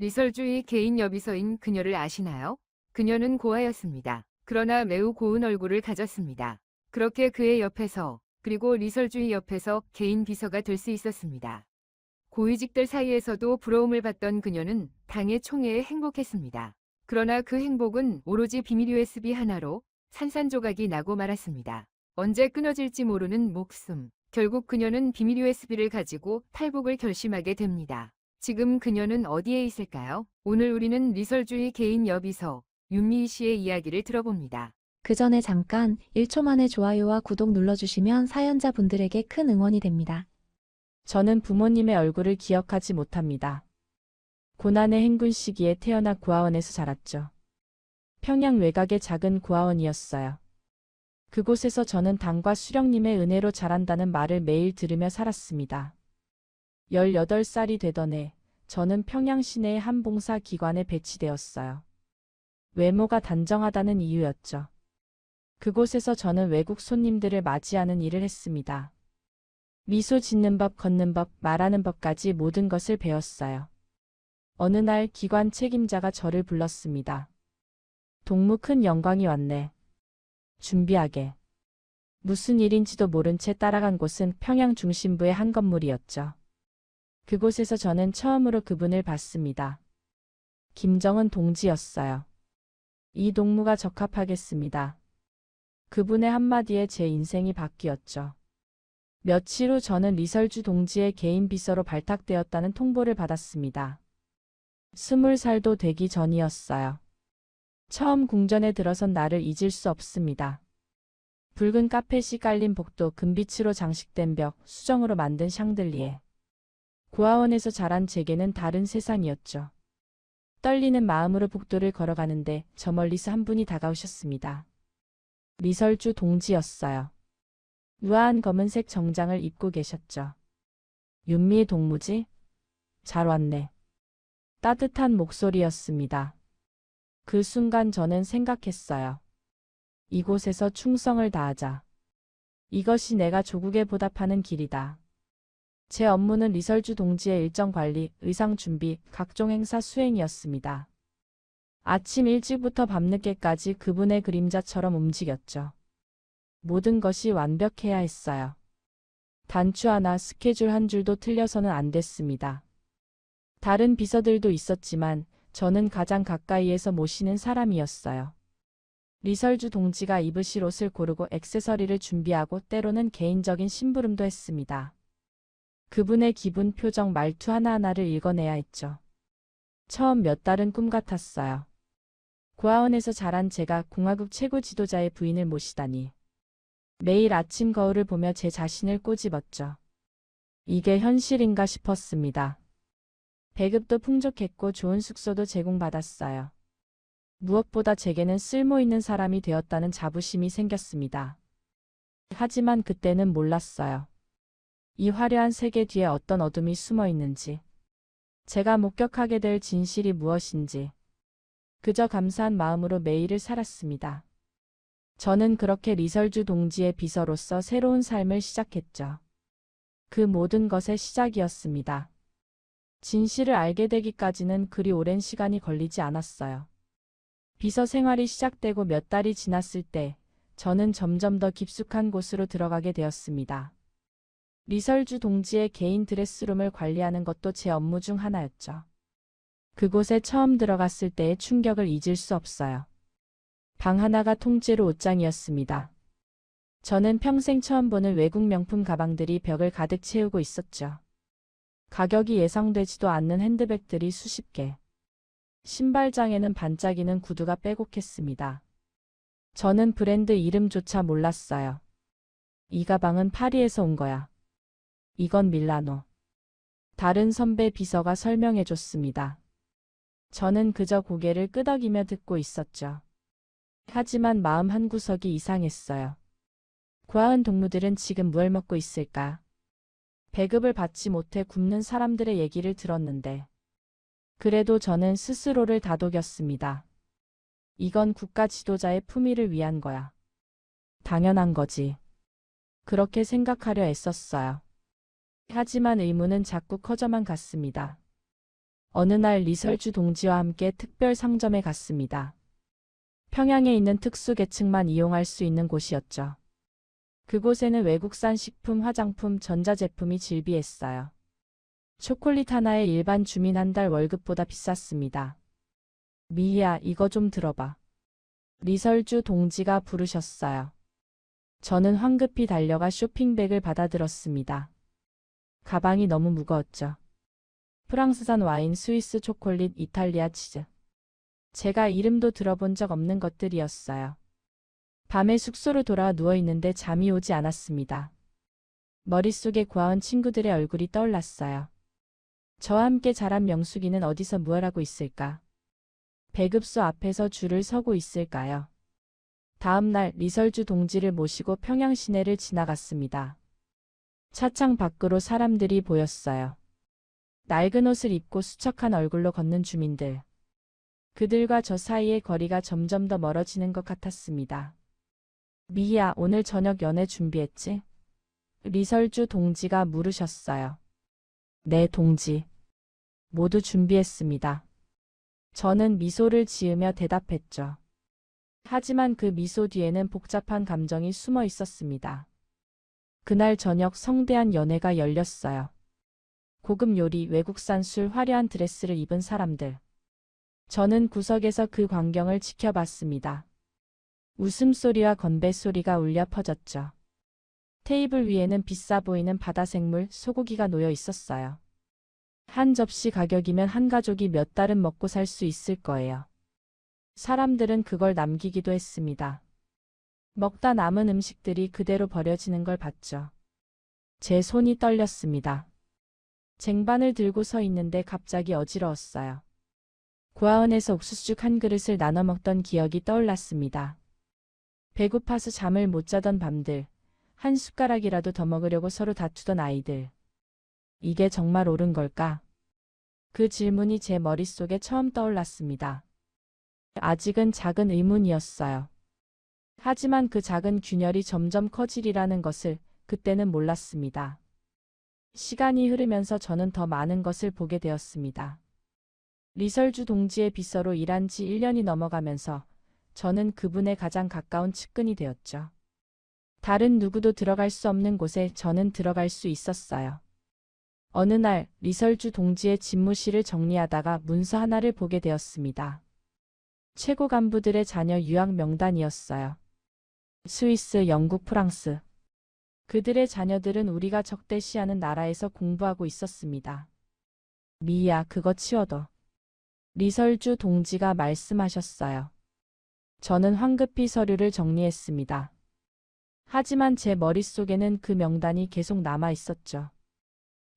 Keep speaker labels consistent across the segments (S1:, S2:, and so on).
S1: 리설주의 개인 여비서인 그녀를 아시나요? 그녀는 고아였습니다. 그러나 매우 고운 얼굴을 가졌습니다. 그렇게 그의 옆에서 그리고 리설주의 옆에서 개인 비서가 될 수 있었습니다. 고위직들 사이에서도 부러움을 받던 그녀는 당의 총애에 행복했습니다. 그러나 그 행복은 오로지 비밀 USB 하나로 산산조각이 나고 말았습니다. 언제 끊어질지 모르는 목숨. 결국 그녀는 비밀 USB를 가지고 탈북을 결심하게 됩니다. 지금 그녀는 어디에 있을까요? 오늘 우리는 리설주의 개인 여비서 윤미희 씨의 이야기를 들어봅니다.
S2: 그 전에 잠깐 1초 만에 좋아요와 구독 눌러주시면 사연자분들에게 큰 응원이 됩니다.
S3: 저는 부모님의 얼굴을 기억하지 못합니다. 고난의 행군 시기에 태어나 고아원에서 자랐죠. 평양 외곽의 작은 고아원이었어요. 그곳에서 저는 당과 수령님의 은혜로 자란다는 말을 매일 들으며 살았습니다. 18살이 되던 해, 저는 평양 시내의 한 봉사 기관에 배치되었어요. 외모가 단정하다는 이유였죠. 그곳에서 저는 외국 손님들을 맞이하는 일을 했습니다. 미소 짓는 법, 걷는 법, 말하는 법까지 모든 것을 배웠어요. 어느 날 기관 책임자가 저를 불렀습니다. 동무, 큰 영광이 왔네. 준비하게. 무슨 일인지도 모른 채 따라간 곳은 평양 중심부의 한 건물이었죠. 그곳에서 저는 처음으로 그분을 봤습니다. 김정은 동지였어요. 이 동무가 적합하겠습니다. 그분의 한마디에 제 인생이 바뀌었죠. 며칠 후 저는 리설주 동지의 개인 비서로 발탁되었다는 통보를 받았습니다. 20살도 되기 전이었어요. 처음 궁전에 들어선 나를 잊을 수 없습니다. 붉은 카펫이 깔린 복도, 금빛으로 장식된 벽, 수정으로 만든 샹들리에. 고아원에서 자란 제게는 다른 세상이었죠. 떨리는 마음으로 복도를 걸어가는데 저 멀리서 한 분이 다가오셨습니다. 리설주 동지였어요. 우아한 검은색 정장을 입고 계셨죠. 윤미 동무지? 잘 왔네. 따뜻한 목소리였습니다. 그 순간 저는 생각했어요. 이곳에서 충성을 다하자. 이것이 내가 조국에 보답하는 길이다. 제 업무는 리설주 동지의 일정 관리, 의상 준비, 각종 행사 수행이었습니다. 아침 일찍부터 밤늦게까지 그분의 그림자처럼 움직였죠. 모든 것이 완벽해야 했어요. 단추 하나, 스케줄 한 줄도 틀려서는 안 됐습니다. 다른 비서들도 있었지만 저는 가장 가까이에서 모시는 사람이었어요. 리설주 동지가 입으실 옷을 고르고 액세서리를 준비하고 때로는 개인적인 심부름도 했습니다. 그분의 기분, 표정, 말투 하나하나를 읽어내야 했죠. 처음 몇 달은 꿈 같았어요. 고아원에서 자란 제가 공화국 최고 지도자의 부인을 모시다니. 매일 아침 거울을 보며 제 자신을 꼬집었죠. 이게 현실인가 싶었습니다. 배급도 풍족했고 좋은 숙소도 제공받았어요. 무엇보다 제게는 쓸모있는 사람이 되었다는 자부심이 생겼습니다. 하지만 그때는 몰랐어요. 이 화려한 세계 뒤에 어떤 어둠이 숨어 있는지, 제가 목격하게 될 진실이 무엇인지, 그저 감사한 마음으로 매일을 살았습니다. 저는 그렇게 리설주 동지의 비서로서 새로운 삶을 시작했죠. 그 모든 것의 시작이었습니다. 진실을 알게 되기까지는 그리 오랜 시간이 걸리지 않았어요. 비서 생활이 시작되고 몇 달이 지났을 때 저는 점점 더 깊숙한 곳으로 들어가게 되었습니다. 리설주 동지의 개인 드레스룸을 관리하는 것도 제 업무 중 하나였죠. 그곳에 처음 들어갔을 때의 충격을 잊을 수 없어요. 방 하나가 통째로 옷장이었습니다. 저는 평생 처음 보는 외국 명품 가방들이 벽을 가득 채우고 있었죠. 가격이 예상되지도 않는 핸드백들이 수십 개. 신발장에는 반짝이는 구두가 빼곡했습니다. 저는 브랜드 이름조차 몰랐어요. 이 가방은 파리에서 온 거야. 이건 밀라노. 다른 선배 비서가 설명해줬습니다. 저는 그저 고개를 끄덕이며 듣고 있었죠. 하지만 마음 한구석이 이상했어요. 고아원 동무들은 지금 뭘 먹고 있을까? 배급을 받지 못해 굶는 사람들의 얘기를 들었는데. 그래도 저는 스스로를 다독였습니다. 이건 국가 지도자의 품위를 위한 거야. 당연한 거지. 그렇게 생각하려 애썼어요. 하지만 의무는 자꾸 커져만 갔습니다. 어느 날 리설주 동지와 함께 특별 상점에 갔습니다. 평양에 있는 특수계층만 이용할 수 있는 곳이었죠. 그곳에는 외국산 식품, 화장품, 전자제품이 질비했어요. 초콜릿 하나에 일반 주민 한 달 월급보다 비쌌습니다. 미희야, 이거 좀 들어봐. 리설주 동지가 부르셨어요. 저는 황급히 달려가 쇼핑백을 받아들었습니다. 가방이 너무 무거웠죠. 프랑스산 와인, 스위스 초콜릿, 이탈리아 치즈. 제가 이름도 들어본 적 없는 것들이었어요. 밤에 숙소로 돌아와 누워있는데 잠이 오지 않았습니다. 머릿속에 고아원 친구들의 얼굴이 떠올랐어요. 저와 함께 자란 명숙이는 어디서 무얼 하고 있을까? 배급소 앞에서 줄을 서고 있을까요? 다음 날 리설주 동지를 모시고 평양 시내를 지나갔습니다. 차창 밖으로 사람들이 보였어요. 낡은 옷을 입고 수척한 얼굴로 걷는 주민들. 그들과 저 사이의 거리가 점점 더 멀어지는 것 같았습니다. 미희야, 오늘 저녁 연애 준비했지? 리설주 동지가 물으셨어요. 네, 동지. 모두 준비했습니다. 저는 미소를 지으며 대답했죠. 하지만 그 미소 뒤에는 복잡한 감정이 숨어 있었습니다. 그날 저녁 성대한 연회가 열렸어요. 고급 요리, 외국산 술, 화려한 드레스를 입은 사람들. 저는 구석에서 그 광경을 지켜봤습니다. 웃음소리와 건배 소리가 울려 퍼졌죠. 테이블 위에는 비싸 보이는 바다생물, 소고기가 놓여 있었어요. 한 접시 가격이면 한 가족이 몇 달은 먹고 살 수 있을 거예요. 사람들은 그걸 남기기도 했습니다. 먹다 남은 음식들이 그대로 버려지는 걸 봤죠. 제 손이 떨렸습니다. 쟁반을 들고 서 있는데 갑자기 어지러웠어요. 고아원에서 옥수수죽 한 그릇을 나눠 먹던 기억이 떠올랐습니다. 배고파서 잠을 못 자던 밤들, 한 숟가락이라도 더 먹으려고 서로 다투던 아이들. 이게 정말 옳은 걸까? 그 질문이 제 머릿속에 처음 떠올랐습니다. 아직은 작은 의문이었어요. 하지만 그 작은 균열이 점점 커지리라는 것을 그때는 몰랐습니다. 시간이 흐르면서 저는 더 많은 것을 보게 되었습니다. 리설주 동지의 비서로 일한 지 1년이 넘어가면서 저는 그분의 가장 가까운 측근이 되었죠. 다른 누구도 들어갈 수 없는 곳에 저는 들어갈 수 있었어요. 어느 날 리설주 동지의 집무실을 정리하다가 문서 하나를 보게 되었습니다. 최고 간부들의 자녀 유학 명단이었어요. 스위스, 영국, 프랑스. 그들의 자녀들은 우리가 적대시하는 나라에서 공부하고 있었습니다. 미희야, 그거 치워둬. 리설주 동지가 말씀하셨어요. 저는 황급히 서류를 정리했습니다. 하지만 제 머릿속에는 그 명단이 계속 남아 있었죠.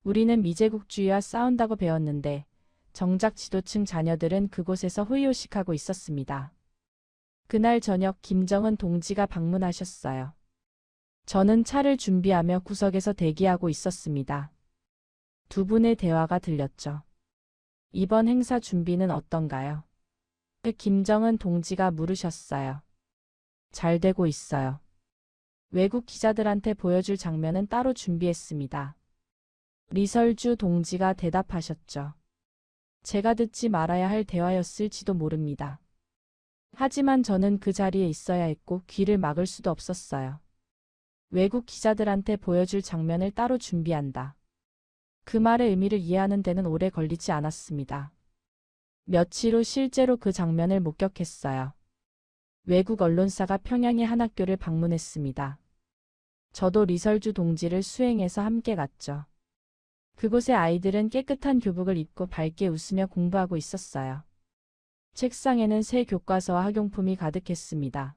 S3: 우리는 미제국주의와 싸운다고 배웠는데 정작 지도층 자녀들은 그곳에서 호의호식하고 있었습니다. 그날 저녁 김정은 동지가 방문하셨어요. 저는 차를 준비하며 구석에서 대기하고 있었습니다. 두 분의 대화가 들렸죠. 이번 행사 준비는 어떤가요? 김정은 동지가 물으셨어요. 잘 되고 있어요. 외국 기자들한테 보여줄 장면은 따로 준비했습니다. 리설주 동지가 대답하셨죠. 제가 듣지 말아야 할 대화였을지도 모릅니다. 하지만 저는 그 자리에 있어야 했고 귀를 막을 수도 없었어요. 외국 기자들한테 보여줄 장면을 따로 준비한다. 그 말의 의미를 이해하는 데는 오래 걸리지 않았습니다. 며칠 후 실제로 그 장면을 목격했어요. 외국 언론사가 평양의 한 학교를 방문했습니다. 저도 리설주 동지를 수행해서 함께 갔죠. 그곳의 아이들은 깨끗한 교복을 입고 밝게 웃으며 공부하고 있었어요. 책상에는 새 교과서와 학용품이 가득했습니다.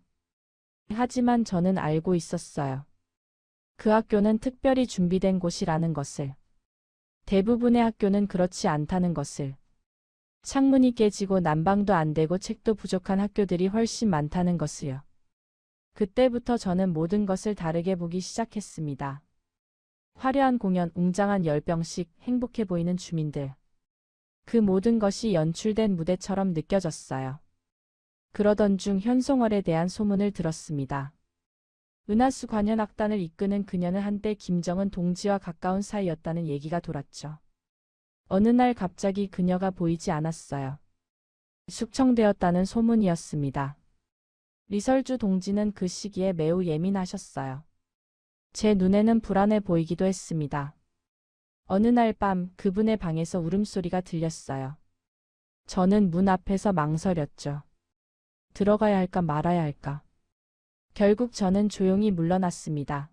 S3: 하지만 저는 알고 있었어요. 그 학교는 특별히 준비된 곳이라는 것을. 대부분의 학교는 그렇지 않다는 것을. 창문이 깨지고 난방도 안 되고 책도 부족한 학교들이 훨씬 많다는 것을요. 그때부터 저는 모든 것을 다르게 보기 시작했습니다. 화려한 공연, 웅장한 열병식, 행복해 보이는 주민들. 그 모든 것이 연출된 무대처럼 느껴졌어요. 그러던 중 현송월에 대한 소문을 들었습니다. 은하수 관현악단을 이끄는 그녀는 한때 김정은 동지와 가까운 사이였다는 얘기가 돌았죠. 어느 날 갑자기 그녀가 보이지 않았어요. 숙청되었다는 소문이었습니다. 리설주 동지는 그 시기에 매우 예민하셨어요. 제 눈에는 불안해 보이기도 했습니다. 어느 날 밤 그분의 방에서 울음소리가 들렸어요. 저는 문 앞에서 망설였죠. 들어가야 할까 말아야 할까. 결국 저는 조용히 물러났습니다.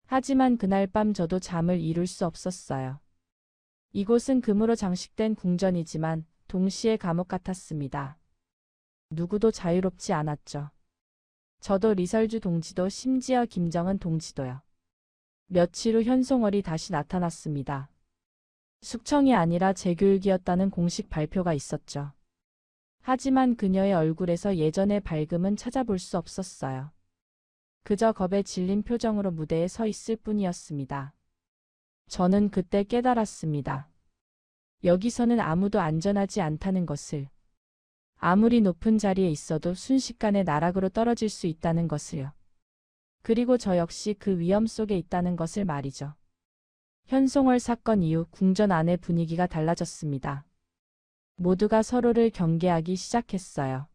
S3: 하지만 그날 밤 저도 잠을 이룰 수 없었어요. 이곳은 금으로 장식된 궁전이지만 동시에 감옥 같았습니다. 누구도 자유롭지 않았죠. 저도 리설주 동지도 심지어 김정은 동지도요. 며칠 후 현송월이 다시 나타났습니다. 숙청이 아니라 재교육이었다는 공식 발표가 있었죠. 하지만 그녀의 얼굴에서 예전의 밝음은 찾아볼 수 없었어요. 그저 겁에 질린 표정으로 무대에 서 있을 뿐이었습니다. 저는 그때 깨달았습니다. 여기서는 아무도 안전하지 않다는 것을. 아무리 높은 자리에 있어도 순식간에 나락으로 떨어질 수 있다는 것을요. 그리고 저 역시 그 위험 속에 있다는 것을 말이죠. 현송월 사건 이후 궁전 안의 분위기가 달라졌습니다. 모두가 서로를 경계하기 시작했어요.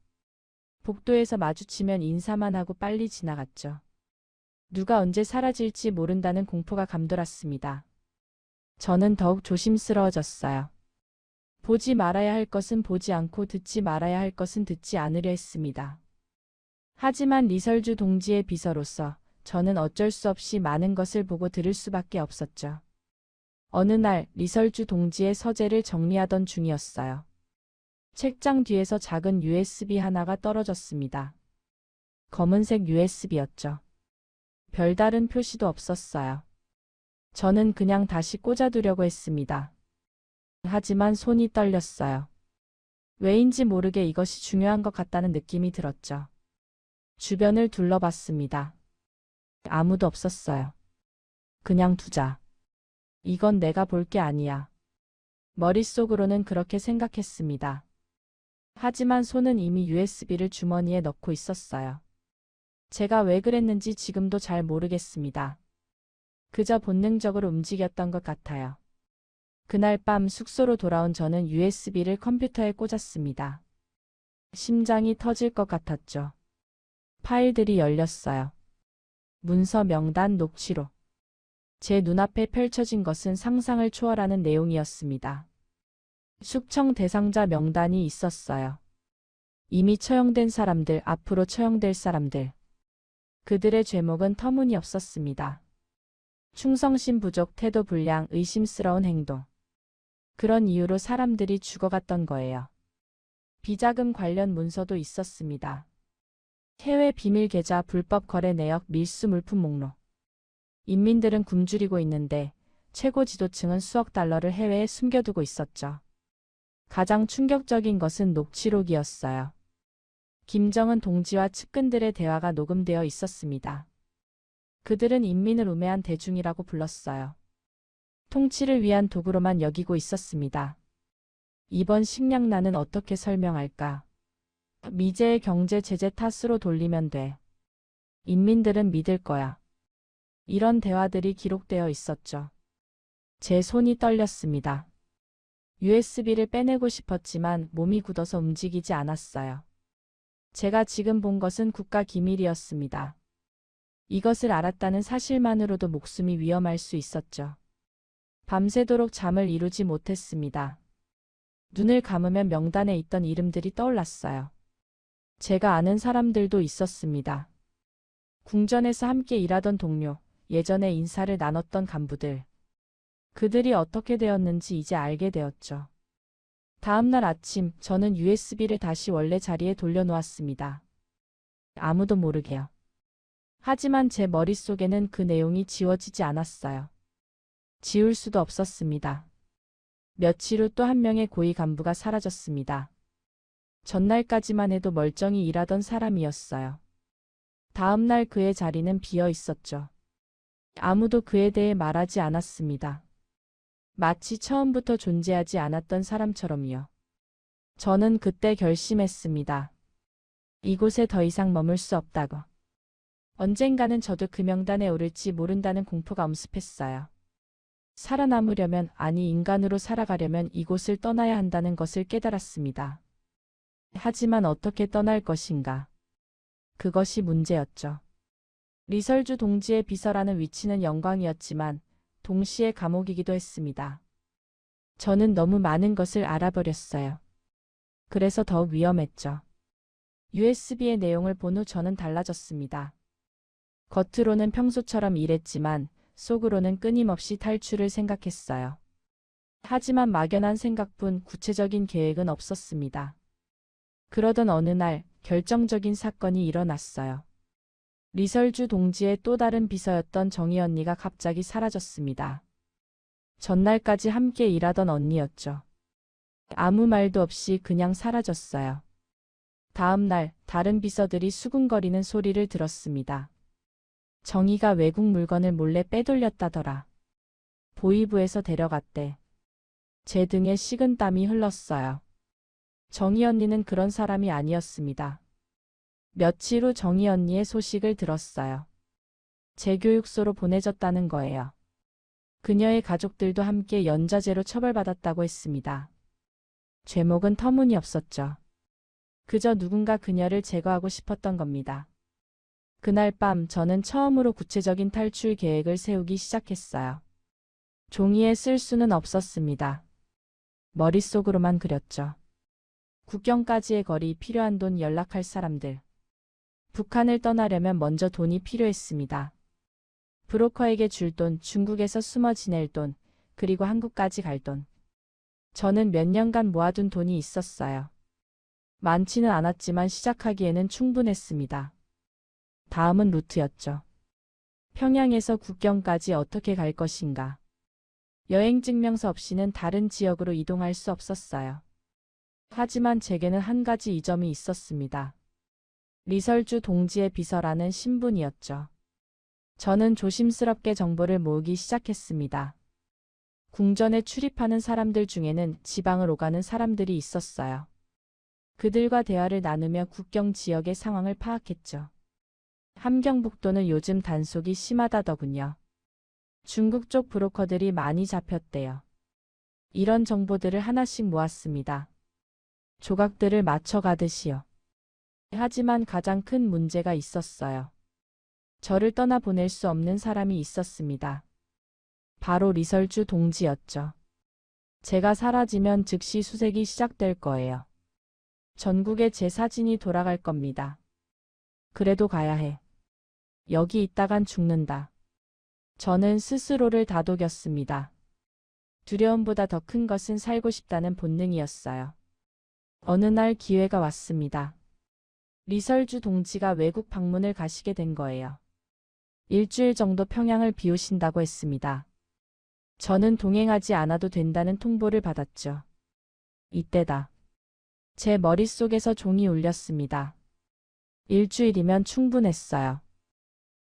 S3: 복도에서 마주치면 인사만 하고 빨리 지나갔죠. 누가 언제 사라질지 모른다는 공포가 감돌았습니다. 저는 더욱 조심스러워졌어요. 보지 말아야 할 것은 보지 않고 듣지 말아야 할 것은 듣지 않으려 했습니다. 하지만 리설주 동지의 비서로서 저는 어쩔 수 없이 많은 것을 보고 들을 수밖에 없었죠. 어느 날 리설주 동지의 서재를 정리하던 중이었어요. 책장 뒤에서 작은 USB 하나가 떨어졌습니다. 검은색 USB였죠. 별다른 표시도 없었어요. 저는 그냥 다시 꽂아두려고 했습니다. 하지만 손이 떨렸어요. 왜인지 모르게 이것이 중요한 것 같다는 느낌이 들었죠. 주변을 둘러봤습니다. 아무도 없었어요. 그냥 두자. 이건 내가 볼 게 아니야. 머릿속으로는 그렇게 생각했습니다. 하지만 손은 이미 USB를 주머니에 넣고 있었어요. 제가 왜 그랬는지 지금도 잘 모르겠습니다. 그저 본능적으로 움직였던 것 같아요. 그날 밤 숙소로 돌아온 저는 USB를 컴퓨터에 꽂았습니다. 심장이 터질 것 같았죠. 파일들이 열렸어요. 문서, 명단, 녹취록. 제 눈앞에 펼쳐진 것은 상상을 초월하는 내용이었습니다. 숙청 대상자 명단이 있었어요. 이미 처형된 사람들, 앞으로 처형될 사람들. 그들의 죄목은 터무니없었습니다. 충성심 부족, 태도 불량, 의심스러운 행동. 그런 이유로 사람들이 죽어갔던 거예요. 비자금 관련 문서도 있었습니다. 해외 비밀 계좌, 불법 거래 내역, 밀수 물품 목록. 인민들은 굶주리고 있는데 최고 지도층은 수억 달러를 해외에 숨겨두고 있었죠. 가장 충격적인 것은 녹취록이었어요. 김정은 동지와 측근들의 대화가 녹음되어 있었습니다. 그들은 인민을 우매한 대중이라고 불렀어요. 통치를 위한 도구로만 여기고 있었습니다. 이번 식량난은 어떻게 설명할까? 미제의 경제 제재 탓으로 돌리면 돼. 인민들은 믿을 거야. 이런 대화들이 기록되어 있었죠. 제 손이 떨렸습니다. USB를 빼내고 싶었지만 몸이 굳어서 움직이지 않았어요. 제가 지금 본 것은 국가 기밀이었습니다. 이것을 알았다는 사실만으로도 목숨이 위험할 수 있었죠. 밤새도록 잠을 이루지 못했습니다. 눈을 감으면 명단에 있던 이름들이 떠올랐어요. 제가 아는 사람들도 있었습니다. 궁전에서 함께 일하던 동료, 예전에 인사를 나눴던 간부들. 그들이 어떻게 되었는지 이제 알게 되었죠. 다음 날 아침 저는 USB를 다시 원래 자리에 돌려놓았습니다. 아무도 모르게요. 하지만 제 머릿속에는 그 내용이 지워지지 않았어요. 지울 수도 없었습니다. 며칠 후 또 한 명의 고위 간부가 사라졌습니다. 전날까지만 해도 멀쩡히 일하던 사람이었어요. 다음 날 그의 자리는 비어 있었죠. 아무도 그에 대해 말하지 않았습니다. 마치 처음부터 존재하지 않았던 사람처럼요. 저는 그때 결심했습니다. 이곳에 더 이상 머물 수 없다고. 언젠가는 저도 그 명단에 오를지 모른다는 공포가 엄습했어요. 살아남으려면, 아니 인간으로 살아가려면 이곳을 떠나야 한다는 것을 깨달았습니다. 하지만 어떻게 떠날 것인가? 그것이 문제였죠. 리설주 동지의 비서라는 위치는 영광이었지만 동시에 감옥이기도 했습니다. 저는 너무 많은 것을 알아버렸어요. 그래서 더 위험했죠. USB의 내용을 본 후 저는 달라졌습니다. 겉으로는 평소처럼 일했지만 속으로는 끊임없이 탈출을 생각했어요. 하지만 막연한 생각뿐 구체적인 계획은 없었습니다. 그러던 어느 날 결정적인 사건이 일어났어요. 리설주 동지의 또 다른 비서였던 정희 언니가 갑자기 사라졌습니다. 전날까지 함께 일하던 언니였죠. 아무 말도 없이 그냥 사라졌어요. 다음 날 다른 비서들이 수군거리는 소리를 들었습니다. 정희가 외국 물건을 몰래 빼돌렸다더라. 보이부에서 데려갔대. 제 등에 식은 땀이 흘렀어요. 정희 언니는 그런 사람이 아니었습니다. 며칠 후 정희 언니의 소식을 들었어요. 재교육소로 보내졌다는 거예요. 그녀의 가족들도 함께 연좌제로 처벌받았다고 했습니다. 죄목은 터무니없었죠. 그저 누군가 그녀를 제거하고 싶었던 겁니다. 그날 밤 저는 처음으로 구체적인 탈출 계획을 세우기 시작했어요. 종이에 쓸 수는 없었습니다. 머릿속으로만 그렸죠. 국경까지의 거리, 필요한 돈, 연락할 사람들. 북한을 떠나려면 먼저 돈이 필요했습니다. 브로커에게 줄 돈, 중국에서 숨어 지낼 돈, 그리고 한국까지 갈 돈. 저는 몇 년간 모아둔 돈이 있었어요. 많지는 않았지만 시작하기에는 충분했습니다. 다음은 루트였죠. 평양에서 국경까지 어떻게 갈 것인가. 여행 증명서 없이는 다른 지역으로 이동할 수 없었어요. 하지만 제게는 한 가지 이점이 있었습니다. 리설주 동지의 비서라는 신분이었죠. 저는 조심스럽게 정보를 모으기 시작했습니다. 궁전에 출입하는 사람들 중에는 지방을 오가는 사람들이 있었어요. 그들과 대화를 나누며 국경 지역의 상황을 파악했죠. 함경북도는 요즘 단속이 심하다더군요. 중국 쪽 브로커들이 많이 잡혔대요. 이런 정보들을 하나씩 모았습니다. 조각들을 맞춰가듯이요. 하지만 가장 큰 문제가 있었어요. 저를 떠나보낼 수 없는 사람이 있었습니다. 바로 리설주 동지였죠. 제가 사라지면 즉시 수색이 시작될 거예요. 전국에 제 사진이 돌아갈 겁니다. 그래도 가야 해. 여기 있다간 죽는다. 저는 스스로를 다독였습니다. 두려움보다 더 큰 것은 살고 싶다는 본능이었어요. 어느 날 기회가 왔습니다. 리설주 동지가 외국 방문을 가시게 된 거예요. 일주일 정도 평양을 비우신다고 했습니다. 저는 동행하지 않아도 된다는 통보를 받았죠. 이때다. 제 머릿속에서 종이 울렸습니다. 일주일이면 충분했어요.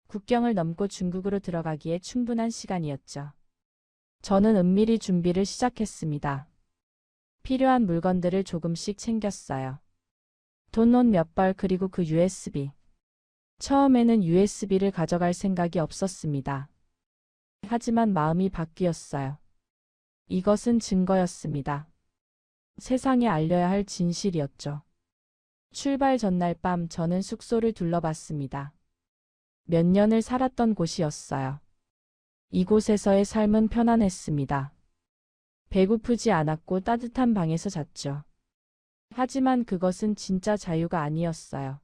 S3: 국경을 넘고 중국으로 들어가기에 충분한 시간이었죠. 저는 은밀히 준비를 시작했습니다. 필요한 물건들을 조금씩 챙겼어요. 돈 몇 벌 그리고 그 USB. 처음에는 USB를 가져갈 생각이 없었습니다. 하지만 마음이 바뀌었어요. 이것은 증거였습니다. 세상에 알려야 할 진실이었죠. 출발 전날 밤 저는 숙소를 둘러봤습니다. 몇 년을 살았던 곳이었어요. 이곳에서의 삶은 편안했습니다. 배고프지 않았고 따뜻한 방에서 잤죠. 하지만 그것은 진짜 자유가 아니었어요.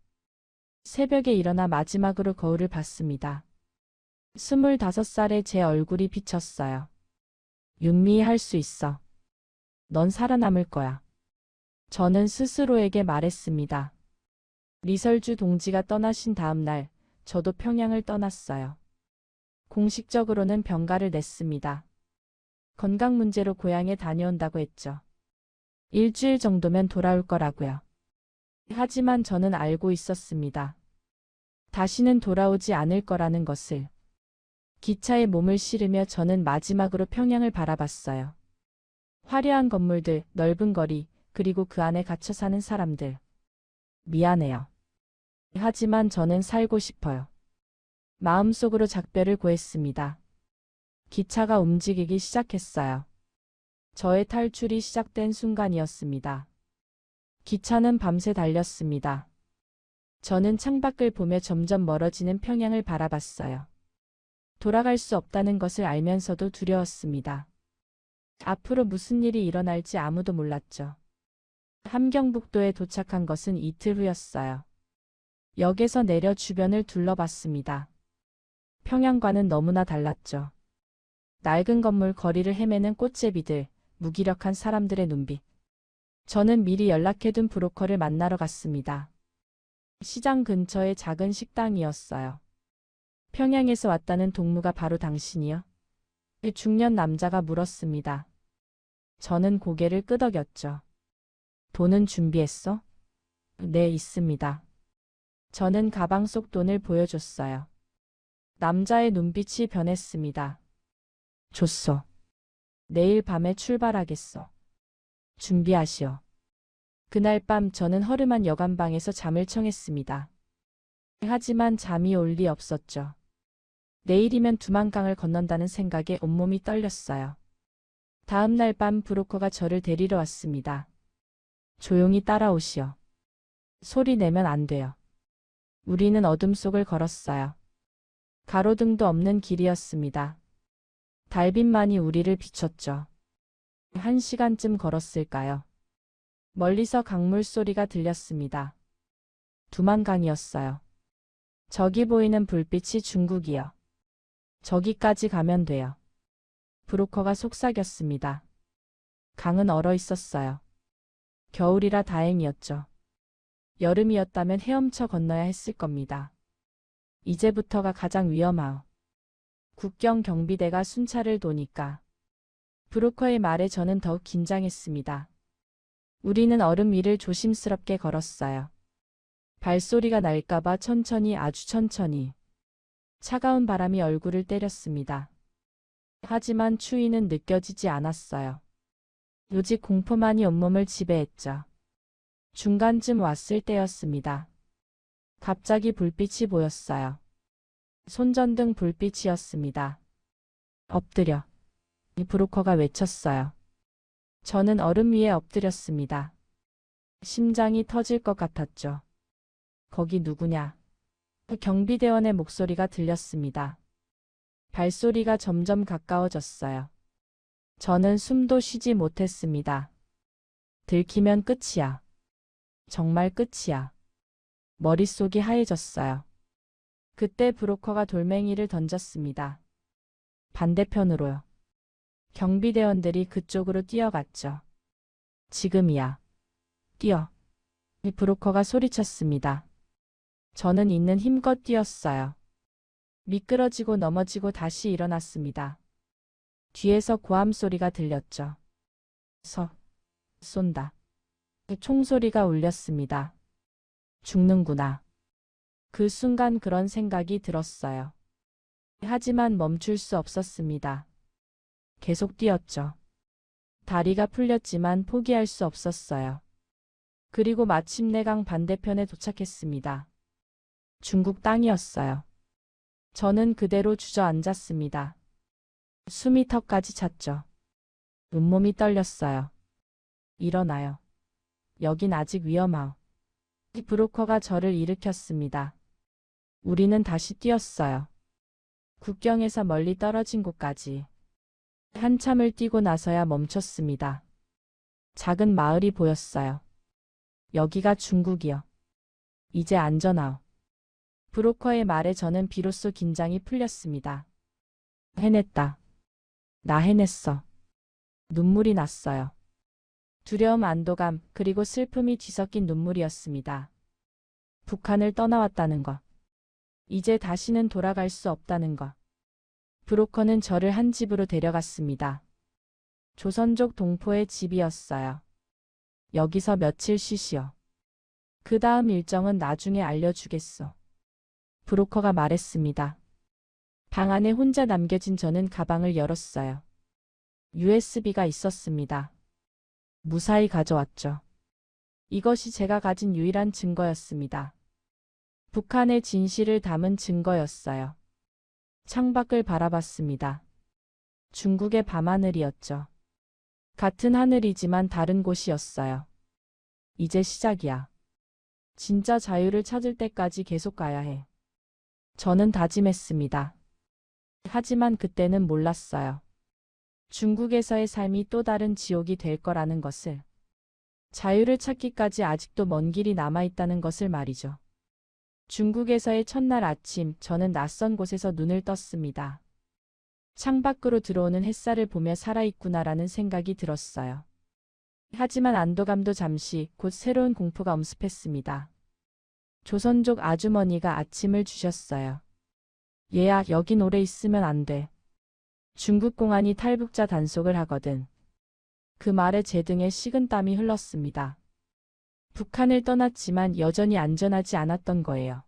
S3: 새벽에 일어나 마지막으로 거울을 봤습니다. 25살의 제 얼굴이 비쳤어요. 윤미 할 수 있어. 넌 살아남을 거야. 저는 스스로에게 말했습니다. 리설주 동지가 떠나신 다음 날 저도 평양을 떠났어요. 공식적으로는 병가를 냈습니다. 건강 문제로 고향에 다녀온다고 했죠. 일주일 정도면 돌아올 거라고요. 하지만 저는 알고 있었습니다. 다시는 돌아오지 않을 거라는 것을. 기차에 몸을 실으며 저는 마지막으로 평양을 바라봤어요. 화려한 건물들, 넓은 거리, 그리고 그 안에 갇혀 사는 사람들. 미안해요. 하지만 저는 살고 싶어요. 마음속으로 작별을 고했습니다. 기차가 움직이기 시작했어요. 저의 탈출이 시작된 순간이었습니다. 기차는 밤새 달렸습니다. 저는 창밖을 보며 점점 멀어지는 평양을 바라봤어요. 돌아갈 수 없다는 것을 알면서도 두려웠습니다. 앞으로 무슨 일이 일어날지 아무도 몰랐죠. 함경북도에 도착한 것은 이틀 후였어요. 역에서 내려 주변을 둘러봤습니다. 평양과는 너무나 달랐죠. 낡은 건물 거리를 헤매는 꽃제비들, 무기력한 사람들의 눈빛. 저는 미리 연락해둔 브로커를 만나러 갔습니다. 시장 근처의 작은 식당이었어요. 평양에서 왔다는 동무가 바로 당신이요? 중년 남자가 물었습니다. 저는 고개를 끄덕였죠. 돈은 준비했어? 네, 있습니다. 저는 가방 속 돈을 보여줬어요. 남자의 눈빛이 변했습니다. 줬어. 내일 밤에 출발하겠어. 준비하시오. 그날 밤 저는 허름한 여관방에서 잠을 청했습니다. 하지만 잠이 올 리 없었죠. 내일이면 두만강을 건넌다는 생각에 온몸이 떨렸어요. 다음 날 밤 브로커가 저를 데리러 왔습니다. 조용히 따라오시오. 소리 내면 안 돼요. 우리는 어둠 속을 걸었어요. 가로등도 없는 길이었습니다. 달빛만이 우리를 비췄죠. 1시간쯤 걸었을까요? 멀리서 강물 소리가 들렸습니다. 두만강이었어요. 저기 보이는 불빛이 중국이요. 저기까지 가면 돼요. 브로커가 속삭였습니다. 강은 얼어 있었어요. 겨울이라 다행이었죠. 여름이었다면 헤엄쳐 건너야 했을 겁니다. 이제부터가 가장 위험하오. 국경 경비대가 순찰을 도니까. 브로커의 말에 저는 더욱 긴장했습니다. 우리는 얼음 위를 조심스럽게 걸었어요. 발소리가 날까봐 천천히, 아주 천천히. 차가운 바람이 얼굴을 때렸습니다. 하지만 추위는 느껴지지 않았어요. 오직 공포만이 온몸을 지배했죠. 중간쯤 왔을 때였습니다. 갑자기 불빛이 보였어요. 손전등 불빛이었습니다. 엎드려. 이 브로커가 외쳤어요. 저는 얼음 위에 엎드렸습니다. 심장이 터질 것 같았죠. 거기 누구냐? 경비대원의 목소리가 들렸습니다. 발소리가 점점 가까워졌어요. 저는 숨도 쉬지 못했습니다. 들키면 끝이야. 정말 끝이야. 머릿속이 하얘졌어요. 그때 브로커가 돌멩이를 던졌습니다. 반대편으로요. 경비대원들이 그쪽으로 뛰어갔죠. 지금이야. 뛰어. 브로커가 소리쳤습니다. 저는 있는 힘껏 뛰었어요. 미끄러지고 넘어지고 다시 일어났습니다. 뒤에서 고함 소리가 들렸죠. 쏜다. 총소리가 울렸습니다. 죽는구나. 그 순간 그런 생각이 들었어요. 하지만 멈출 수 없었습니다. 계속 뛰었죠. 다리가 풀렸지만 포기할 수 없었어요. 그리고 마침내 강 반대편에 도착했습니다. 중국 땅이었어요. 저는 그대로 주저앉았습니다. 숨이 턱까지 찼죠. 온몸이 떨렸어요. 일어나요. 여긴 아직 위험하오. 브로커가 저를 일으켰습니다. 우리는 다시 뛰었어요. 국경에서 멀리 떨어진 곳까지. 한참을 뛰고 나서야 멈췄습니다. 작은 마을이 보였어요. 여기가 중국이요. 이제 안전하오. 브로커의 말에 저는 비로소 긴장이 풀렸습니다. 해냈다. 나 해냈어. 눈물이 났어요. 두려움, 안도감, 그리고 슬픔이 뒤섞인 눈물이었습니다. 북한을 떠나왔다는 것. 이제 다시는 돌아갈 수 없다는 것. 브로커는 저를 한 집으로 데려갔습니다. 조선족 동포의 집이었어요. 여기서 며칠 쉬시오. 그 다음 일정은 나중에 알려주겠소. 브로커가 말했습니다. 방 안에 혼자 남겨진 저는 가방을 열었어요. USB가 있었습니다. 무사히 가져왔죠. 이것이 제가 가진 유일한 증거였습니다. 북한의 진실을 담은 증거였어요. 창밖을 바라봤습니다. 중국의 밤하늘이었죠. 같은 하늘이지만 다른 곳이었어요. 이제 시작이야. 진짜 자유를 찾을 때까지 계속 가야 해. 저는 다짐했습니다. 하지만 그때는 몰랐어요. 중국에서의 삶이 또 다른 지옥이 될 거라는 것을. 자유를 찾기까지 아직도 먼 길이 남아있다는 것을 말이죠. 중국에서의 첫날 아침, 저는 낯선 곳에서 눈을 떴습니다. 창밖으로 들어오는 햇살을 보며 살아있구나라는 생각이 들었어요. 하지만 안도감도 잠시, 곧 새로운 공포가 엄습했습니다. 조선족 아주머니가 아침을 주셨어요. 얘야, 여긴 오래 있으면 안 돼. 중국 공안이 탈북자 단속을 하거든. 그 말에 제 등에 식은땀이 흘렀습니다. 북한을 떠났지만 여전히 안전하지 않았던 거예요.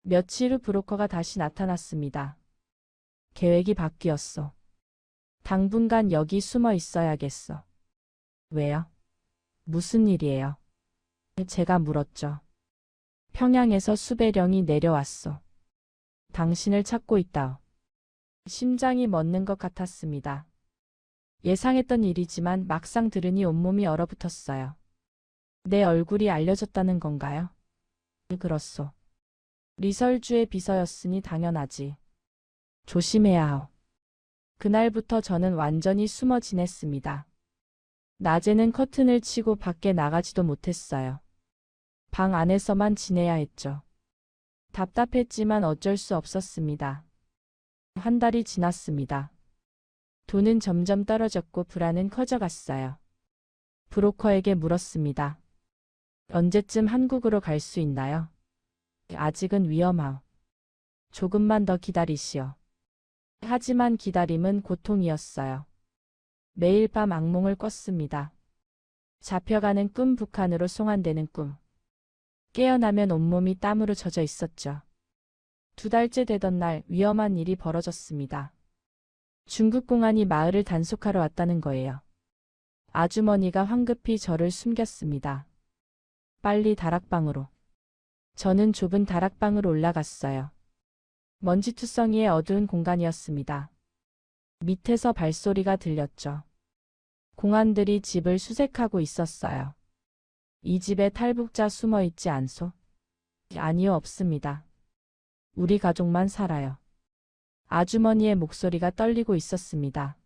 S3: 며칠 후 브로커가 다시 나타났습니다. 계획이 바뀌었어. 당분간 여기 숨어 있어야겠어. 왜요? 무슨 일이에요? 제가 물었죠. 평양에서 수배령이 내려왔어. 당신을 찾고 있다. 심장이 멎는 것 같았습니다. 예상했던 일이지만 막상 들으니 온몸이 얼어붙었어요. 내 얼굴이 알려졌다는 건가요? 그렇소. 리설주의 비서였으니 당연하지. 조심해야 하오. 그날부터 저는 완전히 숨어 지냈습니다. 낮에는 커튼을 치고 밖에 나가지도 못했어요. 방 안에서만 지내야 했죠. 답답했지만 어쩔 수 없었습니다. 한 달이 지났습니다. 돈은 점점 떨어졌고 불안은 커져갔어요. 브로커에게 물었습니다. 언제쯤 한국으로 갈 수 있나요? 아직은 위험하오. 조금만 더 기다리시오. 하지만 기다림은 고통이었어요. 매일 밤 악몽을 꿨습니다. 잡혀가는 꿈, 북한으로 송환되는 꿈. 깨어나면 온몸이 땀으로 젖어 있었죠. 2달째 되던 날 위험한 일이 벌어졌습니다. 중국 공안이 마을을 단속하러 왔다는 거예요. 아주머니가 황급히 저를 숨겼습니다. 빨리 다락방으로. 저는 좁은 다락방으로 올라갔어요. 먼지투성이의 어두운 공간이었습니다. 밑에서 발소리가 들렸죠. 공안들이 집을 수색하고 있었어요. 이 집에 탈북자 숨어 있지 않소? 아니요, 없습니다. 우리 가족만 살아요. 아주머니의 목소리가 떨리고 있었습니다.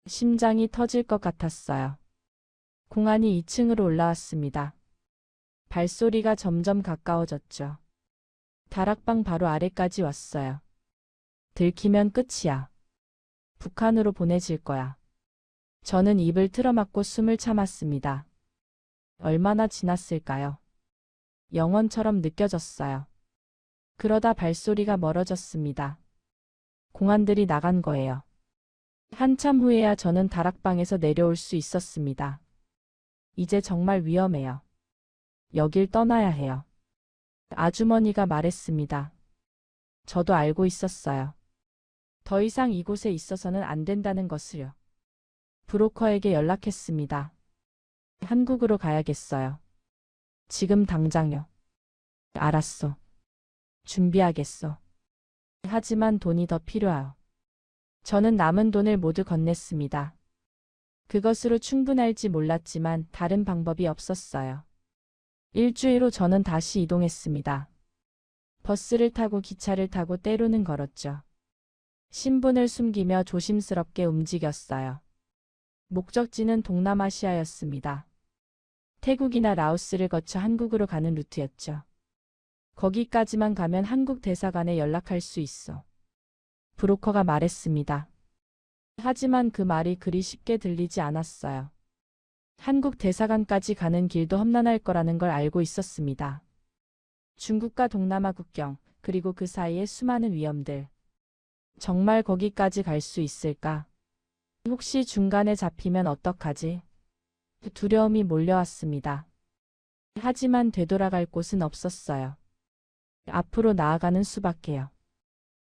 S3: 심장이 터질 것 같았어요. 공안이 2층으로 올라왔습니다. 발소리가 점점 가까워졌죠. 다락방 바로 아래까지 왔어요. 들키면 끝이야. 북한으로 보내질 거야. 저는 입을 틀어막고 숨을 참았습니다. 얼마나 지났을까요? 영원처럼 느껴졌어요. 그러다 발소리가 멀어졌습니다. 공안들이 나간 거예요. 한참 후에야 저는 다락방에서 내려올 수 있었습니다. 이제 정말 위험해요. 여길 떠나야 해요. 아주머니가 말했습니다. 저도 알고 있었어요. 더 이상 이곳에 있어서는 안 된다는 것을요. 브로커에게 연락했습니다. 한국으로 가야겠어요. 지금 당장요. 알았어. 준비하겠어. 하지만 돈이 더 필요해요. 저는 남은 돈을 모두 건넸습니다. 그것으로 충분할지 몰랐지만 다른 방법이 없었어요. 일주일 후 저는 다시 이동했습니다. 버스를 타고 기차를 타고 때로는 걸었죠. 신분을 숨기며 조심스럽게 움직였어요. 목적지는 동남아시아였습니다. 태국이나 라오스를 거쳐 한국으로 가는 루트였죠. 거기까지만 가면 한국 대사관에 연락할 수 있어. 브로커가 말했습니다. 하지만 그 말이 그리 쉽게 들리지 않았어요. 한국 대사관까지 가는 길도 험난할 거라는 걸 알고 있었습니다. 중국과 동남아 국경, 그리고 그 사이의 수많은 위험들. 정말 거기까지 갈 수 있을까? 혹시 중간에 잡히면 어떡하지? 두려움이 몰려왔습니다. 하지만 되돌아갈 곳은 없었어요. 앞으로 나아가는 수밖에요.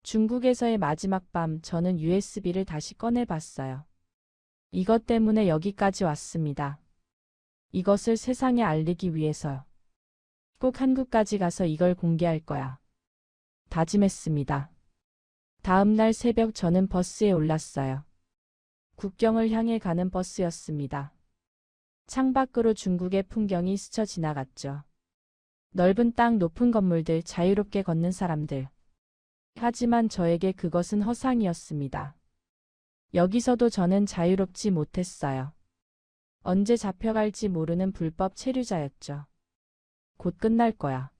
S3: 중국에서의 마지막 밤, 저는 USB를 다시 꺼내봤어요. 이것 때문에 여기까지 왔습니다. 이것을 세상에 알리기 위해서요. 꼭 한국까지 가서 이걸 공개할 거야. 다짐했습니다. 다음 날 새벽 저는 버스에 올랐어요. 국경을 향해 가는 버스였습니다. 창밖으로 중국의 풍경이 스쳐 지나갔죠. 넓은 땅, 높은 건물들, 자유롭게 걷는 사람들. 하지만 저에게 그것은 허상이었습니다. 여기서도 저는 자유롭지 못했어요. 언제 잡혀갈지 모르는 불법 체류자였죠. 곧 끝날 거야.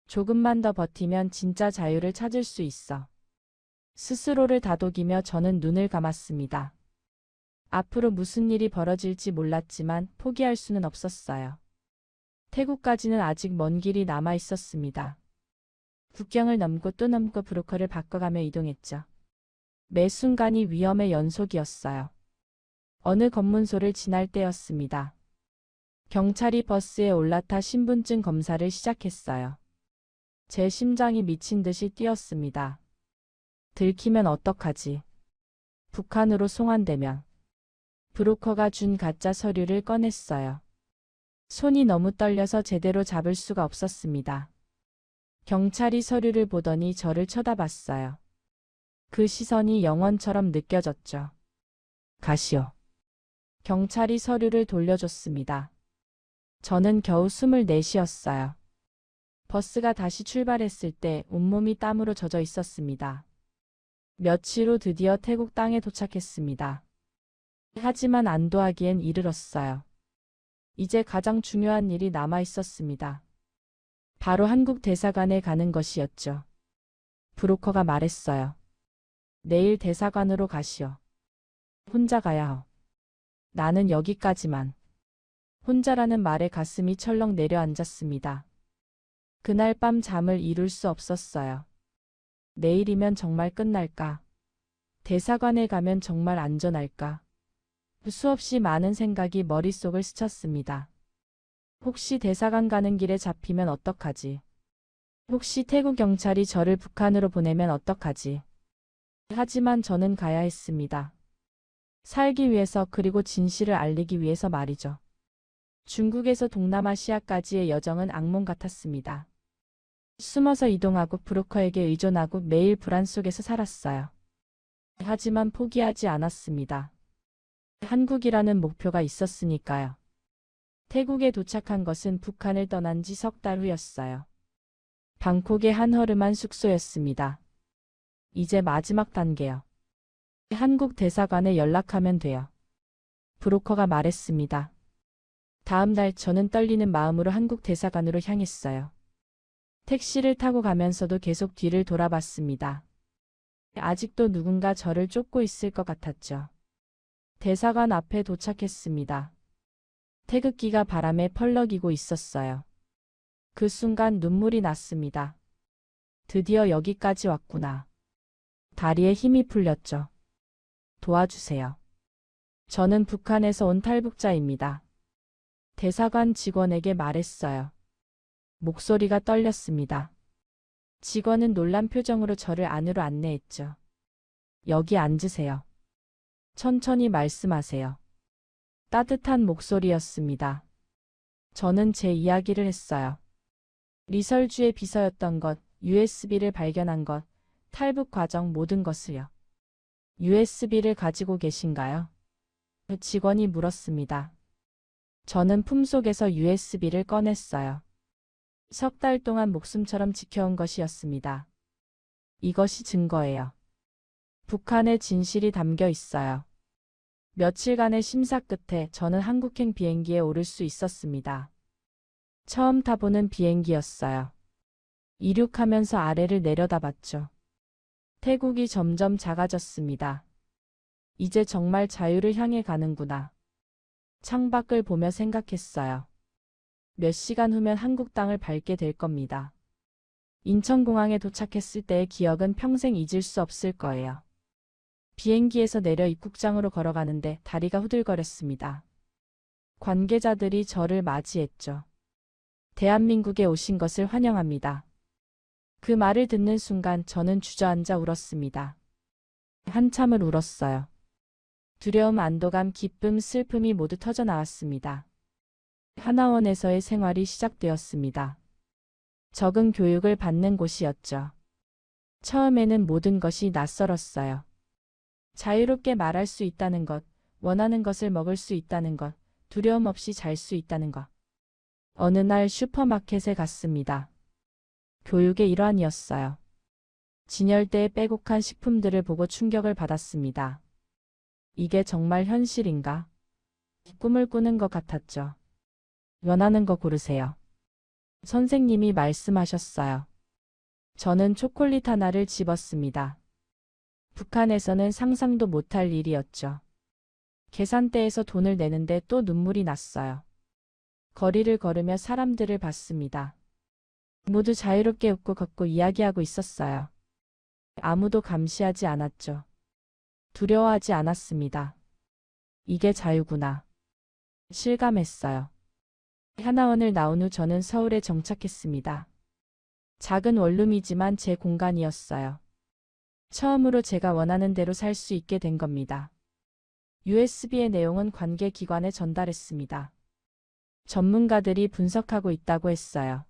S3: 조금만 더 버티면 진짜 자유를 찾을 수 있어. 스스로를 다독이며 저는 눈을 감았습니다. 앞으로 무슨 일이 벌어질지 몰랐지만 포기할 수는 없었어요. 태국까지는 아직 먼 길이 남아 있었습니다. 국경을 넘고 또 넘고 브로커를 바꿔가며 이동했죠. 매 순간이 위험의 연속이었어요. 어느 검문소를 지날 때였습니다. 경찰이 버스에 올라타 신분증 검사를 시작했어요. 제 심장이 미친 듯이 뛰었습니다. 들키면 어떡하지? 북한으로 송환되면. 브로커가 준 가짜 서류를 꺼냈어요. 손이 너무 떨려서 제대로 잡을 수가 없었습니다. 경찰이 서류를 보더니 저를 쳐다봤어요. 그 시선이 영원처럼 느껴졌죠. 가시오. 경찰이 서류를 돌려줬습니다. 저는 겨우 숨을 내쉬었어요. 버스가 다시 출발했을 때 온몸이 땀으로 젖어 있었습니다. 며칠 후 드디어 태국 땅에 도착했습니다. 하지만 안도하기엔 이르렀어요. 이제 가장 중요한 일이 남아 있었습니다. 바로 한국 대사관에 가는 것이었죠. 브로커가 말했어요. 내일 대사관으로 가시오. 혼자 가야 하. 나는 여기까지만. 혼자라는 말에 가슴이 철렁 내려앉았습니다. 그날 밤 잠을 이룰 수 없었어요. 내일이면 정말 끝날까? 대사관에 가면 정말 안전할까? 수없이 많은 생각이 머릿속을 스쳤습니다. 혹시 대사관 가는 길에 잡히면 어떡하지? 혹시 태국 경찰이 저를 북한으로 보내면 어떡하지? 하지만 저는 가야 했습니다. 살기 위해서, 그리고 진실을 알리기 위해서 말이죠. 중국에서 동남아시아까지의 여정은 악몽 같았습니다. 숨어서 이동하고 브로커에게 의존하고 매일 불안 속에서 살았어요. 하지만 포기하지 않았습니다. 한국이라는 목표가 있었으니까요. 태국에 도착한 것은 북한을 떠난 지 석 달 후였어요. 방콕의 한 허름한 숙소였습니다. 이제 마지막 단계요. 한국 대사관에 연락하면 돼요. 브로커가 말했습니다. 다음 날 저는 떨리는 마음으로 한국 대사관으로 향했어요. 택시를 타고 가면서도 계속 뒤를 돌아봤습니다. 아직도 누군가 저를 쫓고 있을 것 같았죠. 대사관 앞에 도착했습니다. 태극기가 바람에 펄럭이고 있었어요. 그 순간 눈물이 났습니다. 드디어 여기까지 왔구나. 다리에 힘이 풀렸죠. 도와주세요. 저는 북한에서 온 탈북자입니다. 대사관 직원에게 말했어요. 목소리가 떨렸습니다. 직원은 놀란 표정으로 저를 안으로 안내했죠. 여기 앉으세요. 천천히 말씀하세요. 따뜻한 목소리였습니다. 저는 제 이야기를 했어요. 리설주의 비서였던 것, USB를 발견한 것, 탈북 과정 모든 것을요. USB를 가지고 계신가요? 직원이 물었습니다. 저는 품속에서 USB를 꺼냈어요. 석 달 동안 목숨처럼 지켜온 것이었습니다. 이것이 증거예요. 북한의 진실이 담겨 있어요. 며칠간의 심사 끝에 저는 한국행 비행기에 오를 수 있었습니다. 처음 타보는 비행기였어요. 이륙하면서 아래를 내려다봤죠. 태국이 점점 작아졌습니다. 이제 정말 자유를 향해 가는구나. 창밖을 보며 생각했어요. 몇 시간 후면 한국 땅을 밟게 될 겁니다. 인천공항에 도착했을 때의 기억은 평생 잊을 수 없을 거예요. 비행기에서 내려 입국장으로 걸어가는데 다리가 후들거렸습니다. 관계자들이 저를 맞이했죠. 대한민국에 오신 것을 환영합니다. 그 말을 듣는 순간 저는 주저앉아 울었습니다. 한참을 울었어요. 두려움, 안도감, 기쁨, 슬픔이 모두 터져 나왔습니다. 하나원에서의 생활이 시작되었습니다. 적응 교육을 받는 곳이었죠. 처음에는 모든 것이 낯설었어요. 자유롭게 말할 수 있다는 것, 원하는 것을 먹을 수 있다는 것, 두려움 없이 잘 수 있다는 것. 어느 날 슈퍼마켓에 갔습니다. 교육의 일환이었어요. 진열대에 빼곡한 식품들을 보고 충격을 받았습니다. 이게 정말 현실인가? 꿈을 꾸는 것 같았죠. 원하는 거 고르세요. 선생님이 말씀하셨어요. 저는 초콜릿 하나를 집었습니다. 북한에서는 상상도 못할 일이었죠. 계산대에서 돈을 내는데 또 눈물이 났어요. 거리를 걸으며 사람들을 봤습니다. 모두 자유롭게 웃고 걷고 이야기하고 있었어요. 아무도 감시하지 않았죠. 두려워하지 않았습니다. 이게 자유구나. 실감했어요. 하나원을 나온 후 저는 서울에 정착했습니다. 작은 원룸이지만 제 공간이었어요. 처음으로 제가 원하는 대로 살 수 있게 된 겁니다. USB의 내용은 관계기관에 전달했습니다. 전문가들이 분석하고 있다고 했어요.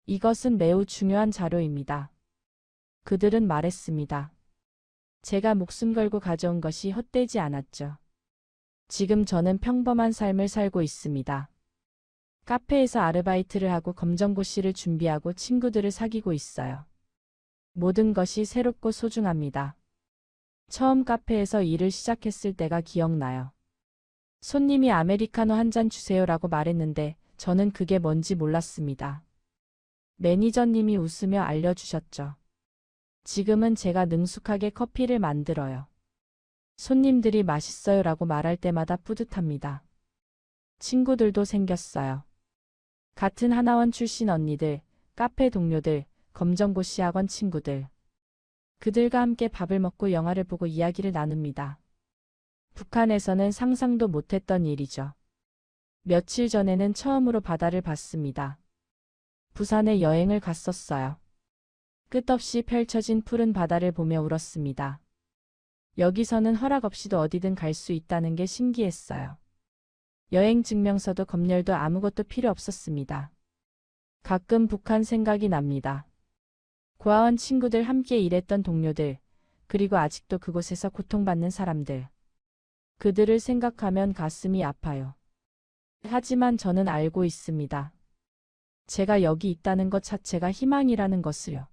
S3: 이것은 매우 중요한 자료입니다. 그들은 말했습니다. 제가 목숨 걸고 가져온 것이 헛되지 않았죠. 지금 저는 평범한 삶을 살고 있습니다. 카페에서 아르바이트를 하고 검정고시를 준비하고 친구들을 사귀고 있어요. 모든 것이 새롭고 소중합니다. 처음 카페에서 일을 시작했을 때가 기억나요. 손님이 아메리카노 한 잔 주세요라고 말했는데 저는 그게 뭔지 몰랐습니다. 매니저님이 웃으며 알려주셨죠. 지금은 제가 능숙하게 커피를 만들어요. 손님들이 맛있어요라고 말할 때마다 뿌듯합니다. 친구들도 생겼어요. 같은 하나원 출신 언니들, 카페 동료들, 검정고시 학원 친구들. 그들과 함께 밥을 먹고 영화를 보고 이야기를 나눕니다. 북한에서는 상상도 못했던 일이죠. 며칠 전에는 처음으로 바다를 봤습니다. 부산에 여행을 갔었어요. 끝없이 펼쳐진 푸른 바다를 보며 울었습니다. 여기서는 허락 없이도 어디든 갈 수 있다는 게 신기했어요. 여행 증명서도 검열도 아무것도 필요 없었습니다. 가끔 북한 생각이 납니다. 고아원 친구들 함께 일했던 동료들, 그리고 아직도 그곳에서 고통받는 사람들. 그들을 생각하면 가슴이 아파요. 하지만 저는 알고 있습니다. 제가 여기 있다는 것 자체가 희망이라는 것을요.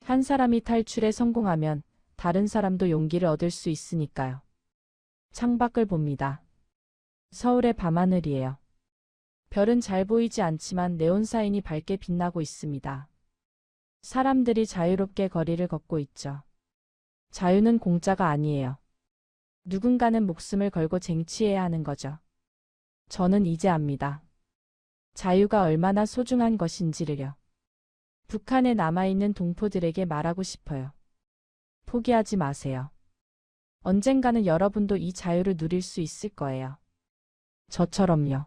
S3: 한 사람이 탈출에 성공하면 다른 사람도 용기를 얻을 수 있으니까요. 창밖을 봅니다. 서울의 밤하늘이에요. 별은 잘 보이지 않지만 네온사인이 밝게 빛나고 있습니다. 사람들이 자유롭게 거리를 걷고 있죠. 자유는 공짜가 아니에요. 누군가는 목숨을 걸고 쟁취해야 하는 거죠. 저는 이제 압니다. 자유가 얼마나 소중한 것인지를요. 북한에 남아있는 동포들에게 말하고 싶어요. 포기하지 마세요. 언젠가는 여러분도 이 자유를 누릴 수 있을 거예요. 저처럼요.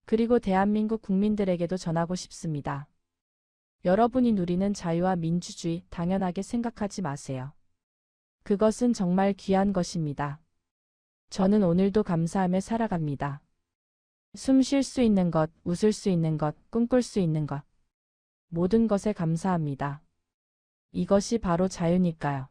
S3: 그리고 대한민국 국민들에게도 전하고 싶습니다. 여러분이 누리는 자유와 민주주의 당연하게 생각하지 마세요. 그것은 정말 귀한 것입니다. 저는 오늘도 감사하며 살아갑니다. 숨 쉴 수 있는 것, 웃을 수 있는 것, 꿈꿀 수 있는 것. 모든 것에 감사합니다. 이것이 바로 자유니까요.